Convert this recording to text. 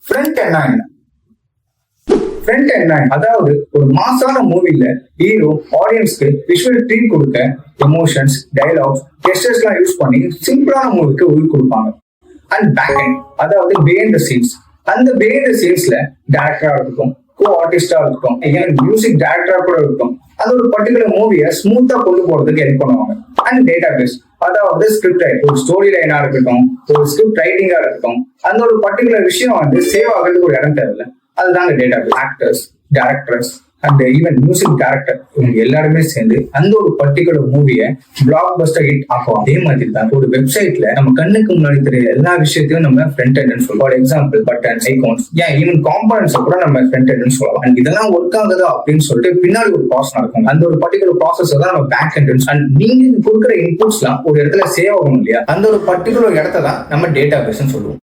Front என்ன front என்ன அதாவது ஒரு மாசான மூவில ஹீரோ ஆடியன்ஸ்க்கு விஷுவல் ட்ரீட் கொடுக்க எமோஷன்ஸ், டயலாக்ஸ், கெஸ்டர்ஸ் எல்லாம் யூஸ் பண்ணி சிம்பிளான மூவிக்கு உயிர் கொடுப்பாங்க. அண்ட் பேக் எண்ட் அதாவது பிஹைண்ட் த சீன்ஸ். அந்த பிஹைண்ட் த சீன்ஸ்ல டேரக்டரா இருக்கட்டும், கோ ஆர்டிஸ்டா இருக்கட்டும், மியூசிக் டேரக்டரா கூட இருக்கும், அந்த ஒரு பர்டிகுலர் மூவியை ஸ்மூத்தா கொண்டு போறதுக்கு ஹெல்ப் பண்ணுவாங்க. அண்ட் டேட்டா பேஸ் அதாவது ஸ்கிரிப்ட் ரைட், ஒரு ஸ்டோரி லைனா இருக்கட்டும், ஒரு ஸ்கிரிப்ட் ரைட்டிங்கா இருக்கட்டும், அந்த ஒரு பர்டிகுலர் விஷயம் சேவ் ஆகிறதுக்கு ஒரு இடம் தேவையில்லை. அதுதாங்க database. Actors, directors and even music director இவங்க எல்லாருமே சேர்ந்து அந்த ஒரு பர்டிகுலர் மூவியை பிளாக் பஸ்டர் ஹிட் ஆகும். அதே மாதிரி தான் ஒரு வெப்சைட்ல நம்ம கண்ணுக்கு முன்னாடி தெரிய எல்லா விஷயத்தையும் நம்ம ஃப்ரண்ட் எண்ட் சொல்லுவோம். For example buttons, icons, even components கூட நம்ம ஃப்ரண்ட் எண்ட் சொல்லலாம். அண்ட் இதெல்லாம் ஒர்க் ஆகுதா அப்படின்னு சொல்லிட்டு பின்னாடி ஒரு ப்ராசஸ் நடக்கும். அந்த ஒரு பர்டிகுலர் ப்ராசஸ் தான் நம்ம பேக் எண்ட். அண்ட் நீங்க கொடுக்குற இன்புட்ஸ்லாம் ஒரு இடத்துல சேவ் ஆகும் இல்லையா, அந்த ஒரு பர்டிகுலர் இடத்த தான் நம்ம டேட்டா பேஸ் சொல்லுவோம்.